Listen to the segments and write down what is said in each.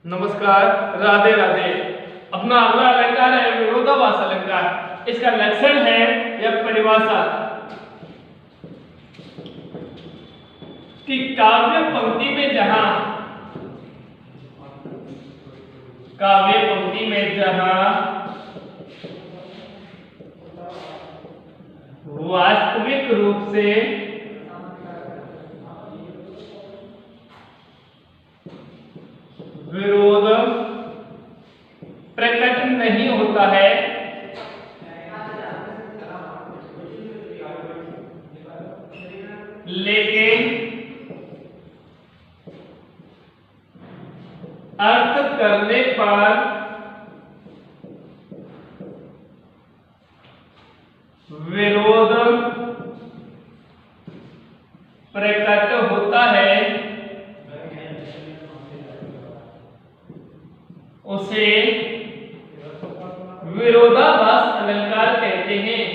नमस्कार, राधे राधे। अपना अगला अलंकार है विरोधाभास अलंकार। इसका लक्षण है या परिभाषा कि काव्य पंक्ति में जहां वास्तविक रूप से विरोध प्रकट नहीं होता है, लेकिन अर्थ करने पर विरोध प्रकट होता है, उसे विरोधाभास अलंकार कहते हैं।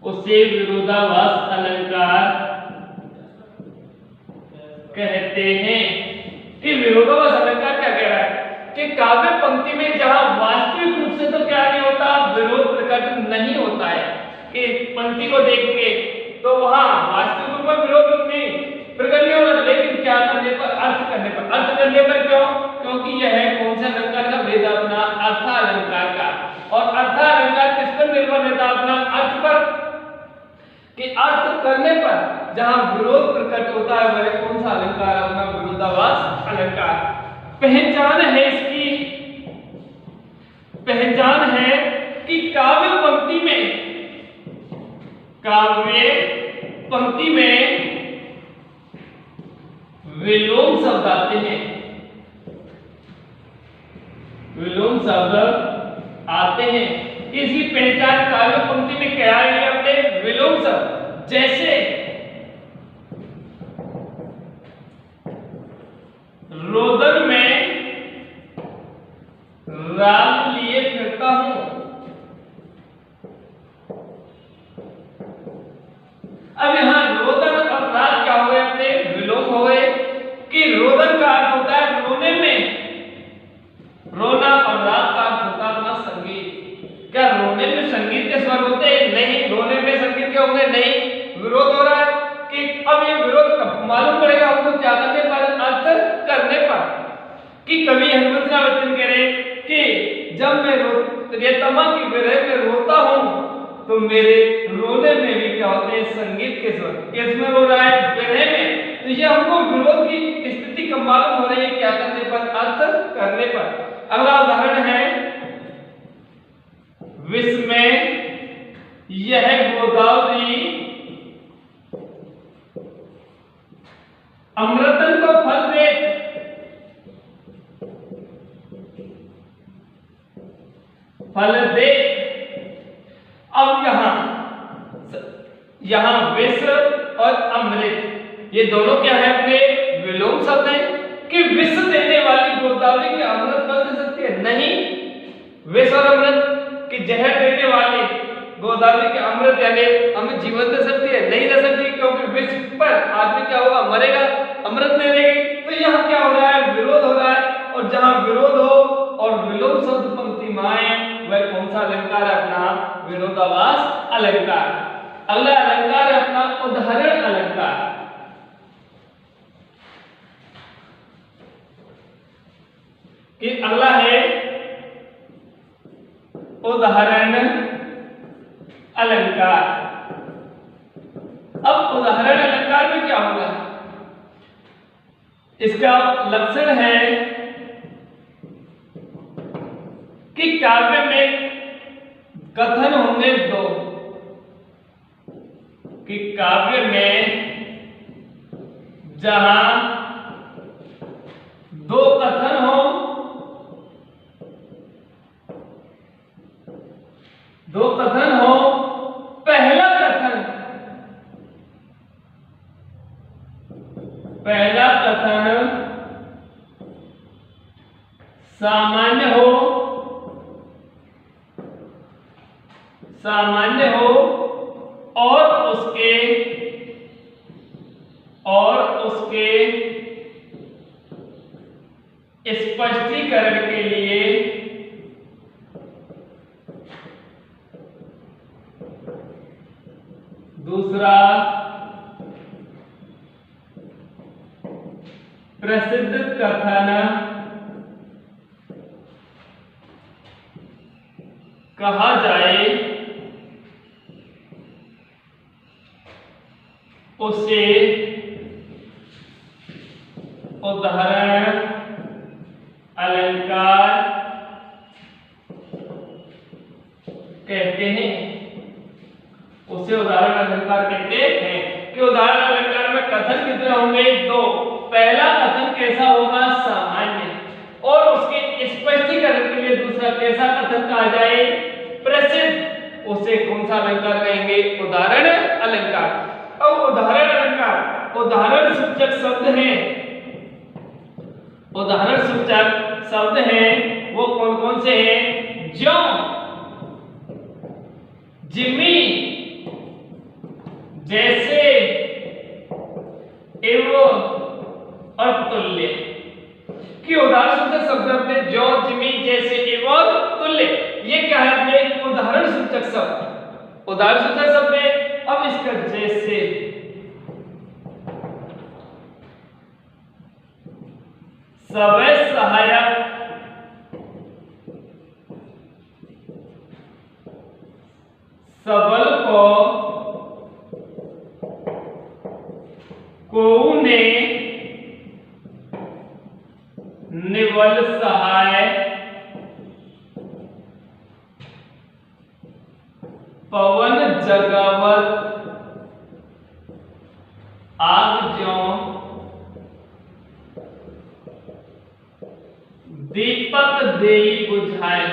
उसे विरोधाभास अलंकार कहते हैं। कि विरोधाभास अलंकार क्या कह रहा है कि काव्य पंक्ति में जहां वास्तविक रूप से तो क्या नहीं होता, विरोध प्रकट नहीं होता है। कि पंक्ति को देख के तो वहां वास्तविक रूप में विरोध नहीं प्रकट नहीं होता, लेकिन क्या करने पर, अर्थ करने पर क्यों? क्योंकि यह है कौन सा अलंकार का भेद अपना अर्थालंकार का। और अर्थालंकार किस पर निर्भर रहता है? अपना अर्थ पर। कि अर्थ करने पर जहां विरोध प्रकट होता है वह कौन सा अलंकार? अपना विरोधाभास अलंकार। पहचान है इसकी, पहचान है कि काव्य पंक्ति में विलोम शब्द आते हैं। विलोम शब्द आते हैं। इसकी पहचान काव्य पंक्ति में क्या है? अपने विलोम शब्द, जैसे रोदन में राग लिए फिरता हूं। अब यहां रोदन और राग क्या हो गए? अपने विलोम हो गए। कि रोदन का अर्थ होता है रोने में, रोना, और राग का अर्थ होता है अपना संगीत। क्या रोने में संगीत के स्वर होते हैं? नहीं। रोने में संगीत के होंगे? नहीं। विरोध हो रहा है। कि अब ये विरोध कब मालूम पड़ेगा हमको? क्या करने पर? अर्थ करने पर। कि कवि हनुमंत राव बच्चन कह रहे कि जब मैं रेतमा की विरह में रोता हूं तो मेरे रोने में भी क्या होते हैं? संगीत के स्वर। किसमें रो रहा है? विरह में। तो ये हमको विरोध की स्थिति कब मालूम हो रही है? क्या करने पर? अर्थ करने पर। अगला उदाहरण है विष में यह गोदावरी अमृतन को फल दे। अब यहां विष और अमृत ये दोनों क्या है? अपने विलोम शब्द हैं। कि विष देने वाली गोदावरी के अमृत फल दे सकती है? नहीं। विष और अमृत कि जहर देने वाली गोदावरी के अमृत यानी हमें जीवन दे सकती है? नहीं दे सकती, क्योंकि विष पर आदमी क्या होगा? मरेगा, अमृत नहीं देगी। तो यहां क्या हो रहा है? विरोध हो रहा है। और जहां विरोध हो और विलोम शब्द पंक्ति में आए वह कौन सा अलंकार है? अपना विरोधाभास अलंकार। अगला अलंकार है अपना उदाहरण अलंकार। कि अगला है उदाहरण अलंकार। अब उदाहरण अलंकार में क्या होगा? इसका लक्षण है कि काव्य में कथन होंगे दो। कि काव्य में जहां दो कथन हो, पहला कथन सामान्य हो और उसके स्पष्टीकरण के लिए दूसरा प्रसिद्ध कथन कहा जाए उसे उदाहरण अलंकार कहते हैं। उसे उदाहरण अलंकार कहते हैं कि उदाहरण अलंकार में कथन कितने होंगे? दो। पहला कथन कैसा होगा? सामान्य। और उसके स्पष्टीकरण के लिए दूसरा कैसा कथन कहा जाए? प्रसिद्ध। उसे कौन सा अलंकार कहेंगे? उदाहरण अलंकार। अब उदाहरण अलंकार उदाहरण सूचक शब्द हैं। उदाहरण सूचक शब्द हैं वो कौन कौन से हैं? ज्यों, जिमी, जैसे, एवं और तुल्य। कि उदाहरण सूचक शब्द अपने ज्यों, जिमी, जैसे, एवं तुल्य, ये क्या है? अपने उदाहरण सूचक शब्द। उदाहरण सूचक शब्द है। अब इसका जैसे समय सहायक, सबल को ने निवल सहाय, पवन जगावत, आग ज्यों, दीपक देई बुझाए।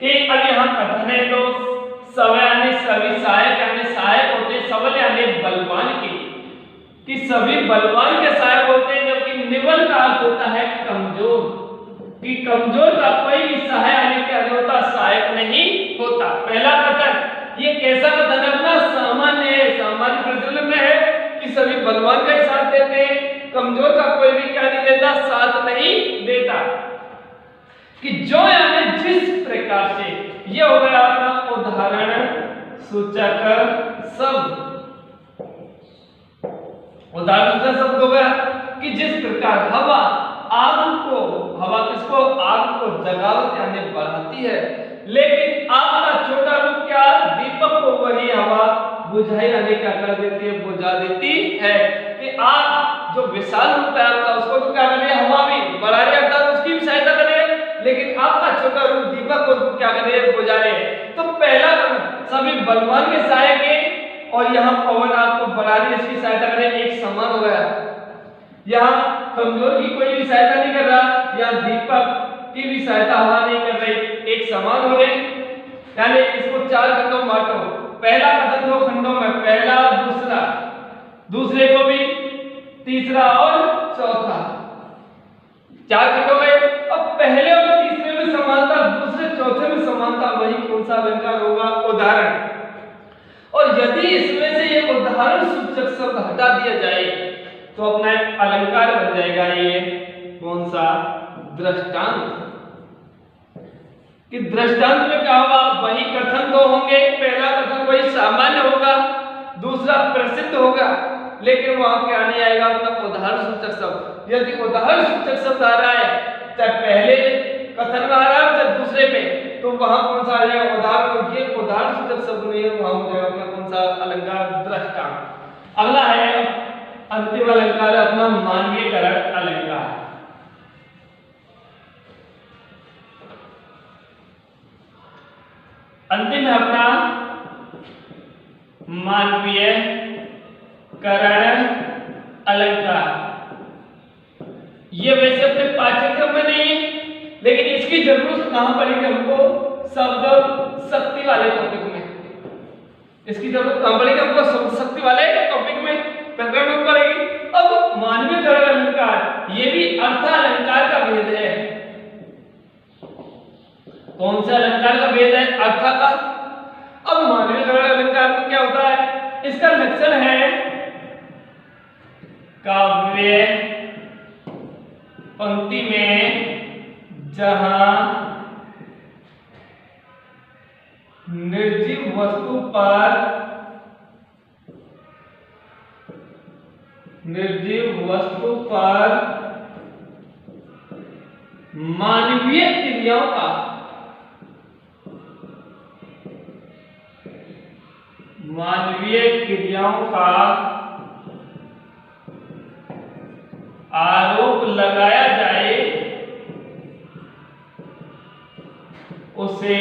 कि अब यहां कथन है तो सव यानी सभी, सहायक यानी सहायक होते, सबल यानी बलवान के, कि सभी बलवान के सहायक होते हैं, जबकि निवल का अर्थ होता है कमजोर, कि कमजोर का कोई भी सहाय यानी क्या होता? सहायक नहीं होता। पहला कथन ये कैसा कथन है? अपना सामान्य है, सामान्य प्रचलन में है कि सभी बलवान का ही साथ देते हैं, कमजोर का कोई भी क्या नहीं देता? साथ नहीं देता। कि जो यानी जिस प्रकार से, ये हो गया अपना उदाहरण सूचक शब्द। उदाहरण सूचक शब्द हो गया कि जिस प्रकार हवा आग को, हवा किसको? आग को जगावत यानी बढ़ाती है, लेकिन आग का छोटा रूप क्या? दीपक को वही हवा बुझाई यानी क्या कर देती है? बुझा देती है। कि आग जो विशाल रूप है आपका, उसको तो क्या करे? हवा भी बढ़ा रही है, अर्थात उसकी भी सहायता करे, लेकिन आग का छोटा रूप दीपक को क्या करे? बुझा रहे। तो पहला सभी बलवान के सहायक है, और यहाँ पवन आग को बढ़ा रही है, इसकी सहायता करे, एक समान हो गया। यहाँ कमजोर की कोई भी सहायता नहीं कर रहा, यहाँ दीपक की भी सहायता हवा नहीं कर रही, एक समान हो गए। यानी इसको चार खंडों में बांटो। पहला कथन दो खंडों में, पहला दूसरा, दूसरे को भी तीसरा और चौथा, चार खंडों में। अब पहले और तीसरे में समानता, दूसरे चौथे में समानता, वही कौन सा अलंकार होगा? उदाहरण। और यदि इसमें से ये उदाहरण सूचक शब्द हटा दिया जाए तो अपना एक अलंकार बन जाएगा। ये कौन सा? दृष्टांत। कि दृष्टांत में क्या होगा? वही कथन दो होंगे, पहला कथन वही सामान्य होगा, दूसरा प्रसिद्ध होगा, लेकिन वहां क्या नहीं आएगा? अपना उदाहरण सूचक शब्द। यदि उदाहरण सूचक शब्द आ रहा है, चाहे पहले कथन में आ रहा है चाहे दूसरे में, तो वहां कौन सा आ जाएगा? उदाहरण। ये उदाहरण सूचक शब्द नहीं है, वहां हो जाएगा अपना कौन सा अलंकार? दृष्टांत। अगला है अंतिम अलंकार, अपना मानवीयकरण अलंकार। अंतिम है अपना मानवीयकरण अलंकार। ये वैसे अपने पाठ्यक्रम में नहीं है, लेकिन इसकी जरूरत कहां पड़ेगी हमको? शब्द शक्ति वाले टॉपिक में। इसकी जरूरत कहां पड़ेगी हमको? शब्द शक्ति वाले टॉपिक में, प्रकरण में पड़ेगी। अब मानवीयकरण अलंकार, ये भी अर्थ अलंकार का भेद है। कौन सा अलंकार का भेद है? अर्थ का। अब मानवीयकरण अलंकार में क्या होता है? इसका लक्षण है काव्य पंक्ति में जहां निर्जीव वस्तु पर मानवीय क्रियाओं का आरोप लगाया जाए उसे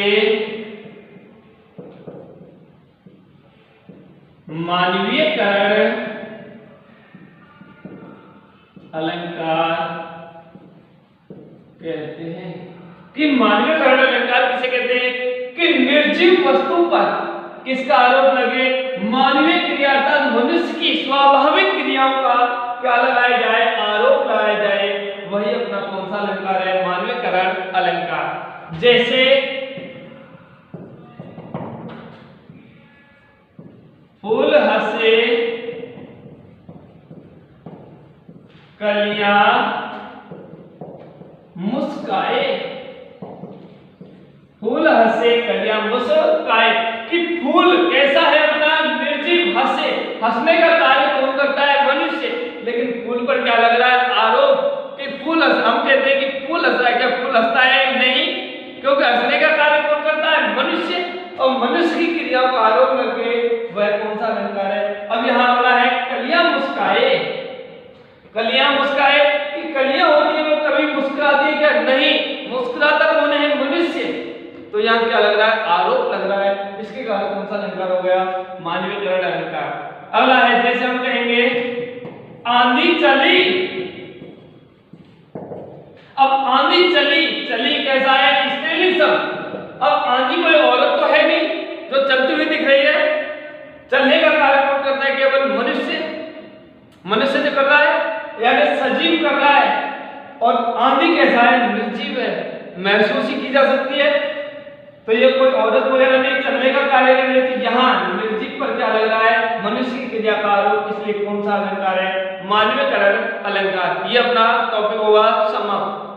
मानवीयकरण अलंकार कहते हैं। कि मानवीयकरण अलंकार किसे कहते हैं? कि निर्जीव वस्तु पर किसका आरोप लगे? मानवीय क्रिया अर्थात मनुष्य की स्वाभाविक क्रियाओं का क्या लगाया जाए? आरोप लगाया जाए, वही अपना कौन सा अलंकार है? मानवीयकरण अलंकार। जैसे फूल हंसे कलियां मुस्काए। फूल हंसे कलियां मुस्काए कि फूल कैसा है? अपना निर्जीव हंसे। हंसने का कार्य कौन करता है? मनुष्य। लेकिन फूल पर क्या लग रहा है? आरोप कि फूल हम कहते हैं कि फूल हंस रहा है। क्या फूल हंसता है? नहीं, क्योंकि हंसने का कार्य कौन करता है? मनुष्य। और मनुष्य की क्रियाओं का आरोप लगे, वह कौन सा अलंकार है? अब यहाँ बोला है कलियां मुस्काए। कलियां मुस्काए कि कलियां होती है वो कभी मुस्कुराती है क्या? नहीं, मुस्कुराता कौन है? मनुष्य। तो यहाँ क्या लग रहा है? आरोप लग रहा है। इसके कारण कौन सा अलंकार हो गया? मानवीयकरण अलंकार। अगला है, जैसे हम कहेंगे आंधी चली। अब आंधी चली, चली कैसा है? स्त्रीलिंग शब्द। अब आंधी कोई औरत तो है नहीं जो चलती हुई दिख रही है। चलने का कार्य कौन करता है? केवल मनुष्य। मनुष्य जो कर रहा है यानी सजीव कर रहा है। और आंधी कैसा है? निर्जीव है, महसूस ही की जा सकती है। तो ये कोई औरत वगैरह नहीं, चलने का कार्य कर रही थी। यहाँ निर्जीव पर क्या लग रहा है? मनुष्य की क्रिया का आरोप। इसलिए कौन सा अलंकार है? मानवीयकरण अलंकार। ये अपना टॉपिक होगा समाप्त।